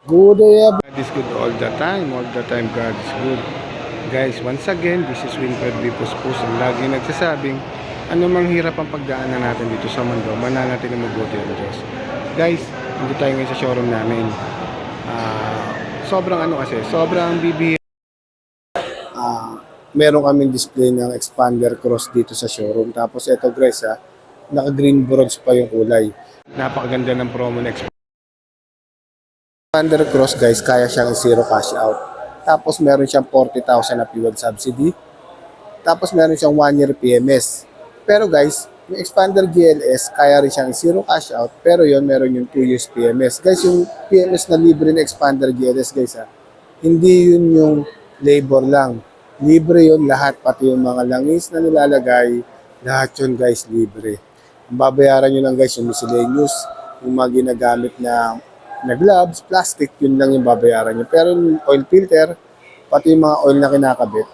Good day, God is good all the time God is good. Guys, once again, this is Winfred B. Puspos, ang lagi nagsasabing, anumang hirap ang pagdaanan natin dito sa mundo, mananatili mabuti ang Diyos. Guys, hindi tayo ngayon sa showroom namin. Sobrang kasi, sobrang bibihira. meron kaming display ng expander cross dito sa showroom. Tapos ito guys naka green bronze pa yung kulay. Napakaganda ng promo na Expander cross guys, kaya siyang zero cash out. Tapos meron siyang 40,000 na fuel subsidy. Tapos meron siyang 1 year PMS. Pero guys, yung expander GLS, kaya rin siyang zero cash out. Pero yon meron yung 2 years PMS. Guys, yung PMS na libre na expander GLS guys hindi yun yung labor lang. Libre yun lahat, pati yung mga langis na nilalagay, lahat yun guys libre. Ang babayaran nyo lang guys yung miscellaneous, yung mga ginagamit na gloves, plastic, yun lang yung babayaran nyo. Pero yung oil filter, pati yung mga oil na kinakabit,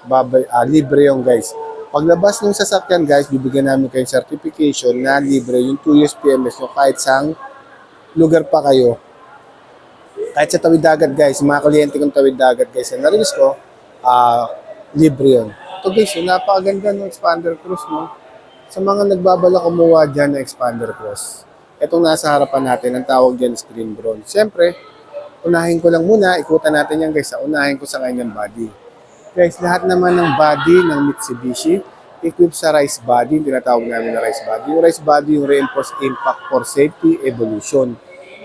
libre yung guys. Paglabas ng sasakyan guys, bibigyan namin kayong certification na libre yung 2 years PMS nyo kahit sang lugar pa kayo. Kahit sa tawid dagat guys, mga kliyente kong tawid dagat guys, na narinis ko, libre yun. Ito guys, napakaganda ng expander cross no. Sa mga nagbabala kumuha dyan ng expander cross, itong nasa harapan natin, ang tawag dyan screen bronze. Siyempre, unahin ko lang muna, ikutan natin yan guys, unahin ko sa kanyang body. Guys, lahat naman ng body ng Mitsubishi, equipped sa Rise Body, yung tinatawag namin na Rise Body. Yung Rise Body, yung Reinforced Impact for Safety Evolution.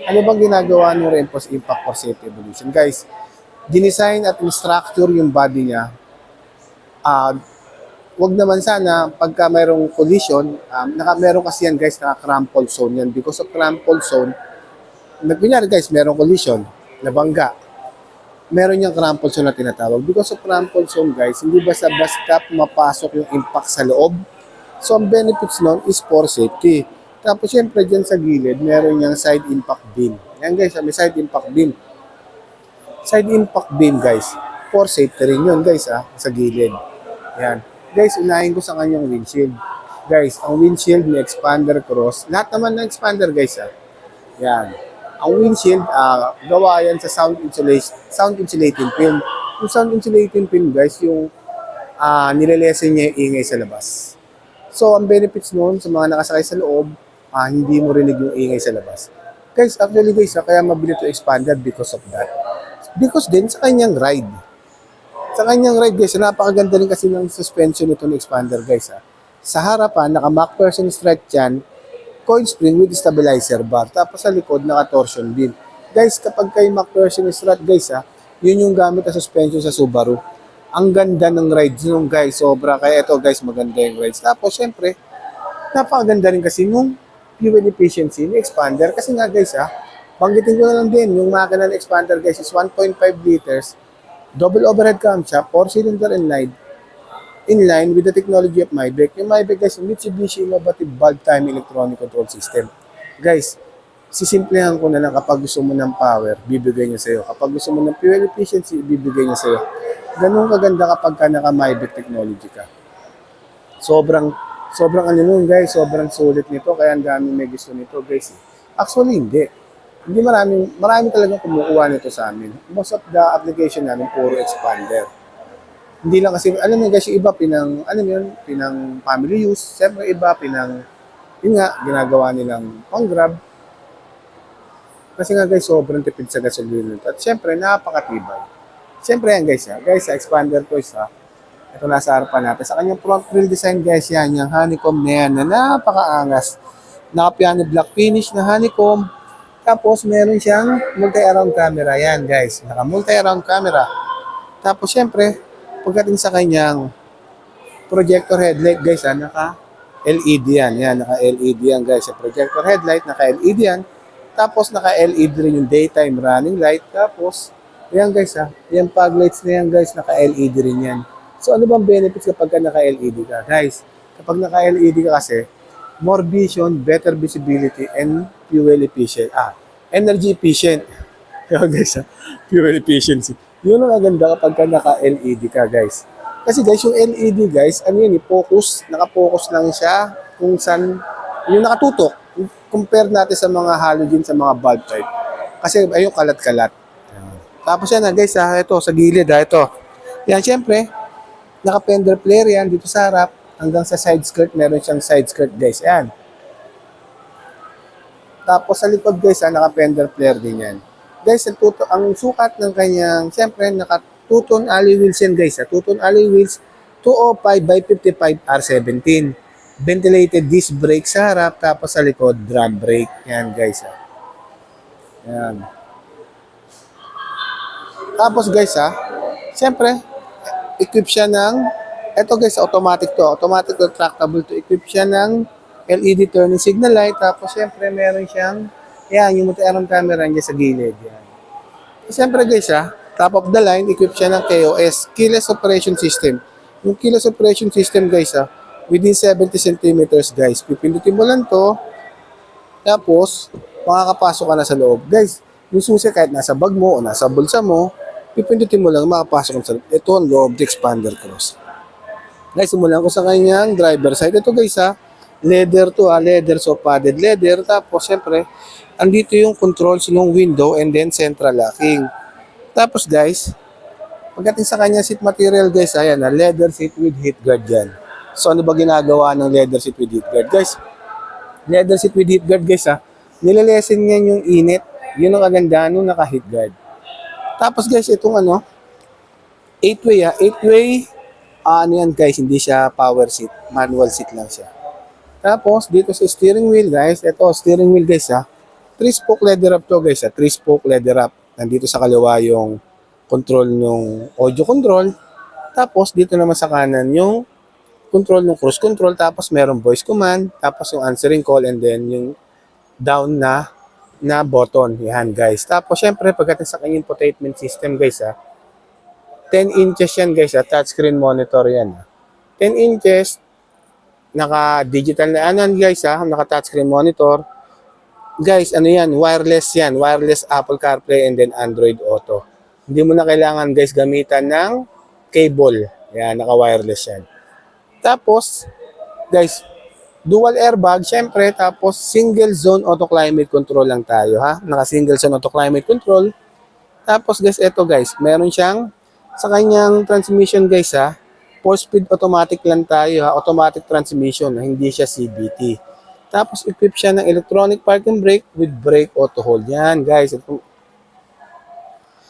Ano bang ginagawa ng Reinforced Impact for Safety Evolution? Guys, dinesign at structure yung body niya. Wag naman sana pagka mayroong collision, meron kasi yan guys, naka-crumple zone yan. Because of crumple zone, kunyari guys, merong collision, nabangga. Meron yung crumple zone na tinatawag. Because of crumple zone guys, hindi basta-basta mapasok yung impact sa loob. So ang benefits nun is for safety. Tapos syempre dyan sa gilid, meron yung side impact beam. Yan guys, may side impact beam. Side impact beam guys, for safety rin yun guys sa gilid. Yan. Guys, unahin ko sa kanyang windshield. Guys, ang windshield ni expander cross, lahat naman ng expander guys Yan. Ang windshield, gawa yan sa sound insulating film. Yung sound insulating film guys, yung nilelesen niya yung ingay sa labas. So, ang benefits noon sa mga nakasakay sa loob, hindi mo rinig yung ingay sa labas. Guys, actually guys, kaya mabili ito expander because of that. Because din sa kanyang ride. Sa kanyang ride guys, napakaganda rin kasi ng suspension nito ng expander guys Sa harapan, naka-MacPherson strut yan, coil spring with stabilizer bar. Tapos sa likod, naka-torsion beam. Guys, kapag kay MacPherson strut guys yun yung gamit na suspension sa Subaru. Ang ganda ng rides nung guys, sobra. Kaya ito guys, maganda yung rides. Tapos syempre, napakaganda rin kasi nung fuel efficiency ni expander. Kasi nga guys banggitin ko na lang din, yung makina ng expander guys is 1.5 liters, double overhead camshaft, 4-cylinder in line with the technology of Maybach. Yung Maybach guys, Mitsubishi Innovative Valve Time Electronic Control System. Guys, sisimplehan ko na lang kapag gusto mo ng power, bibigay niya sa'yo. Kapag gusto mo ng fuel efficiency, bibigay niya sa'yo. Ganun kaganda kapag ka naka-Maybach technology ka. Sobrang nun guys, sobrang sulit nito, kaya ang daming may gusto nito guys. Actually, hindi. Hindi marami talagang kumukuha nito sa amin. Most of the application namin, puro expander. Hindi lang kasi, alam mo guys, yung iba pinang family use. Siyempre iba, yun nga, ginagawa nilang pang-grab. Kasi nga guys, sobrang tipid sa gasolina nito. At siyempre, napakatibay. Siyempre yan guys, guys, sa expander ko ito nasa harapan natin. Sa kanyang front grille design guys, yan, yung honeycomb na yan, na napakaangas. Naka-piano black finish na honeycomb. Tapos, meron siyang multi-around camera. Yan guys, naka-multi-around camera. Tapos, siyempre, pagdating sa kanyang projector headlight guys, naka-LED yan. Yan, naka-LED yan guys. Sa projector headlight, naka-LED yan. Tapos, naka-LED rin yung daytime running light. Tapos, yan guys yung fog lights na yan guys, naka-LED rin yan. So, ano bang benefits kapag naka-LED ka? Guys, kapag naka-LED ka kasi, more vision, better visibility, and fuel efficient. Energy efficient. Kaya guys, fuel efficiency. Yun ang maganda kapag naka-LED ka guys. Kasi guys, yung LED guys, focus, naka-focus lang siya kung saan, yung nakatutok. Compare natin sa mga halogen, sa mga bulb type. Kasi ayun, kalat-kalat. Tapos yan na guys, ito sa gilid, ito. Yan, syempre, naka-fender flare yan dito sa harap. Hanggang sa side skirt, meron siyang side skirt guys. Yan. Tapos sa likod guys, naka-fender flare din yan. Guys, ang sukat ng kanyang, syempre, naka-two-tone alloy wheels yan guys. Two-tone alloy wheels, 205 by 55 R17. Ventilated disc brake sa harap, tapos sa likod, drum brake. Yan guys. Yan. Tapos guys, syempre, equip siya ng, eto guys, automatic to. Automatic retractable to. Equip siya ng LED turning signal light. Tapos syempre, meron siyang, yan, yung multi-arm camera niya sa gilid. Yan. Syempre guys, top of the line, equip siya ng KOS, Keyless Operation System. Yung Keyless Operation System guys, within 70 centimeters guys. Pipindutin mo lang to, tapos, makakapasok ka na sa loob. Guys, yung susi kahit nasa bag mo o nasa bulsa mo, pipindutin mo lang, makapasok ka sa loob. Ito ang loob the expander cross. Guys, simulan ko sa kanyang driver side. Ito guys, leather to, leather, so padded leather. Tapos, syempre, andito yung controls ng window and then central locking. Tapos guys, pagdating sa kanya seat material guys, ayan, leather seat with heat guard yan. So, ano ba ginagawa ng leather seat with heat guard? Guys, leather seat with heat guard guys, nililesen niyan yung init. Yun ang kagandahan nung naka-heat guard. Tapos guys, itong 8-way, 8-way, ano yan guys, hindi siya power seat, manual seat lang siya. Tapos, dito sa steering wheel guys, ito, steering wheel guys, 3-spoke leather wrap to guys, 3-spoke leather wrap. Nandito sa kaliwa yung control ng audio control. Tapos, dito naman sa kanan yung control ng cruise control. Tapos, merong voice command. Tapos, yung answering call and then yung down na button. Yan guys. Tapos, syempre, pagdating sa kanyang infotainment system guys, 10 inches yan guys, touchscreen monitor yan. 10 inches, naka-digital na guys, naka-touchscreen monitor. Guys, ano yan? Wireless yan. Wireless Apple CarPlay and then Android Auto. Hindi mo na kailangan guys gamitan ng cable. Yan, naka-wireless yan. Tapos, guys, dual airbag, syempre. Tapos, single zone auto climate control lang tayo, Naka-single zone auto climate control. Tapos, guys, eto guys, meron siyang, sa kanyang transmission guys, 4-speed automatic lang tayo, Automatic transmission, hindi siya CVT. Tapos, equip siya ng electronic parking brake with brake auto hold. Yan, guys.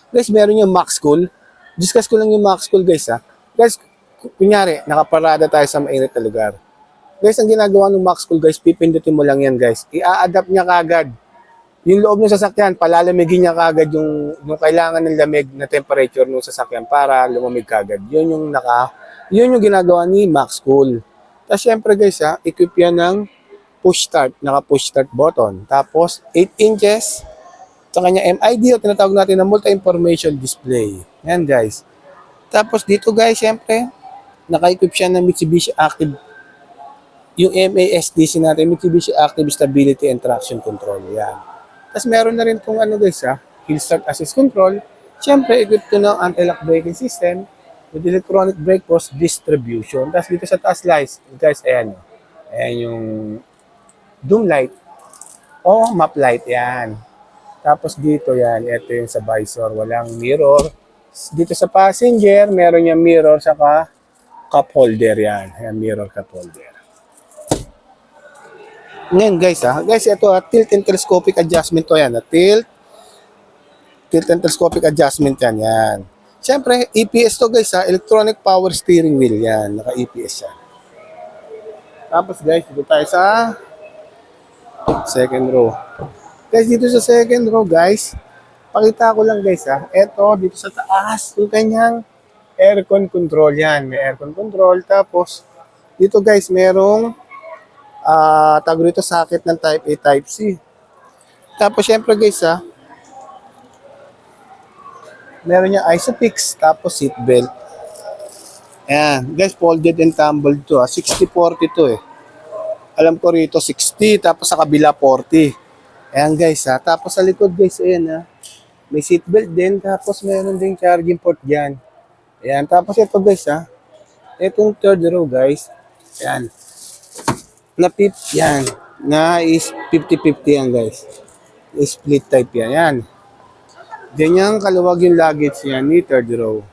Guys, meron yung max cool. Discuss ko lang yung max cool, guys, Guys, kunyari, nakaparada tayo sa mainit na lugar. Guys, ang ginagawa ng max cool, guys, pipindutin mo lang yan, guys. I-a-adapt niya kagad. Yung loob ng sasakyan, palalamigin niya kagad yung kailangan ng lamig na temperature ng sasakyan para lumamig kagad. Yun yung ginagawa ni max cool. Tapos, syempre, guys, equip yan ng push start, naka-push start button. Tapos, 8 inches sa kanya MID o tinatawag natin na multi-information display. Yan guys. Tapos dito guys, syempre, naka-equip siya ng Mitsubishi Active, yung MASDC natin, Mitsubishi Active Stability and Traction Control. Yan. Tapos meron na rin kung guys, Hill Start Assist Control. Syempre, equipped to ng anti-lock braking system with electronic brake force distribution. Tapos dito sa taas guys, ayan. Ayan yung doom light o map light, yan. Tapos dito yan, ito yung sa visor, walang mirror. Dito sa passenger, meron yung mirror saka cup holder yan. Ayan, mirror cup holder. Ngayon guys, guys, ito tilt and telescopic adjustment to yan. Tilt and telescopic adjustment yan. Siyempre, EPS to guys, electronic power steering wheel yan. Naka-EPS yan. Tapos guys, dito tayo sa second row. Guys, dito sa second row, guys, pakita ko lang guys, eto, dito sa taas, yung kanyang aircon control yan. May aircon control. Tapos, dito guys, merong tag rito socket ng Type A, Type C. Tapos, syempre guys, meron niya ISOFIX, tapos seat belt. Ayan, guys, folded and tumbled to, 60-40 to Alam ko rito 60, tapos sa kabila 40. Ayan guys, tapos sa likod guys, ayan may seatbelt din, tapos meron ding charging port dyan. Ayan, tapos ito guys, itong third row guys, ayan, yan, na is 50-50 yan guys. Split type yan, Ganyang kaluwag yung luggage niya ni third row.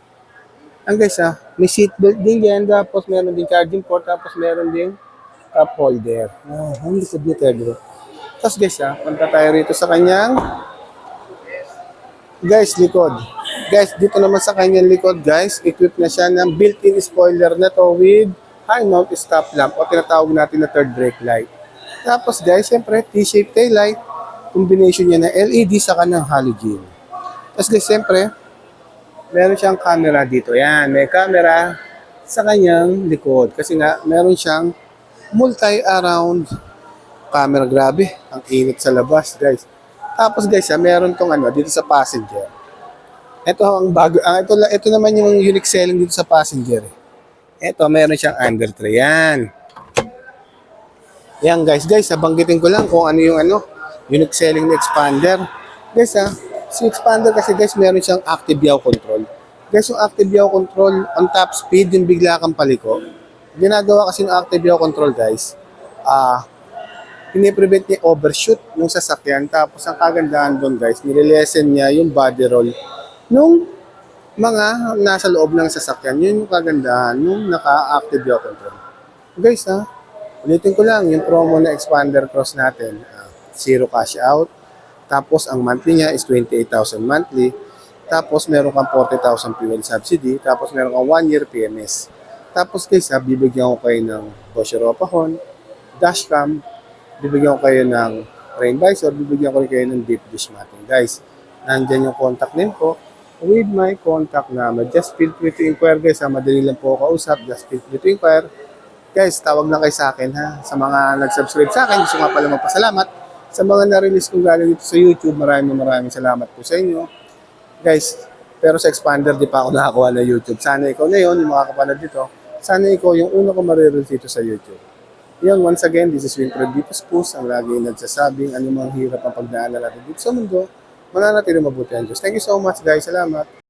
Ang guys may seatbelt din yan, tapos meron din charging port, tapos meron din cup holder. Ang likod ni third row. Tapos guys punta tayo rito sa kanyang likod. Guys, dito naman sa kanyang likod guys, equipped na siya ng built-in spoiler na to with high mount stop lamp o tinatawag natin na third brake light. Tapos guys, syempre T-shaped tail light, combination niya na LED sa kanang halogen. Tapos guys, syempre, meron siyang camera dito. Yan, may camera sa kanyang likod. Kasi nga, meron siyang multi-around camera. Grabe, ang init sa labas, guys. Tapos guys, meron tong dito sa passenger. Ito ang bago. Ito naman yung unique selling dito sa passenger. Ito, meron siyang under tray. Yan. Yan guys, banggitin ko lang kung ano yung unique selling na expander. Guys si expander kasi guys, meron siyang active yaw control. Guys, yung active yaw control on top speed, yung bigla kang paliko. Ginagawa kasi ng active yaw control guys, piniprevent niya overshoot ng sasakyan. Tapos ang kagandahan doon guys, nililesen niya yung body roll nung mga nasa loob ng sasakyan. Yun yung kagandahan nung naka-active yaw control. Guys ulitin ko lang, yung promo na expander cross natin, zero cash out. Tapos, ang monthly niya is 28,000 monthly. Tapos, meron kang 40,000 fuel subsidy. Tapos, meron kang 1 year PMS. Tapos, guys, bibigyan ko kayo ng Bosch Europa Horn, dashcam, bibigyan ko kayo ng rain visor, bibigyan ko rin kayo ng deep dish matting. Guys, nandyan yung contact name ko with my contact number. Just feel free to inquire, guys. Madali lang po kausap. Just feel free to inquire. Guys, tawag lang kayo sa akin, Sa mga nag-subscribe sa akin, gusto nga pala magpasalamat. Sa mga na-release kong galing dito sa YouTube, maraming salamat po sa inyo. Guys, pero sa expander, di pa ako nakakuha na YouTube. Sana ikaw na yun, yung makakapanood dito. Sana ikaw yung una ko marirelease dito sa YouTube. Yan, once again, this is Winfred Vipos Pus, ang lagi nagsasabing anumang hirap ang pagdaanan natin dito sa mundo, mananatili mabuti ang Diyos. Thank you so much, guys. Salamat.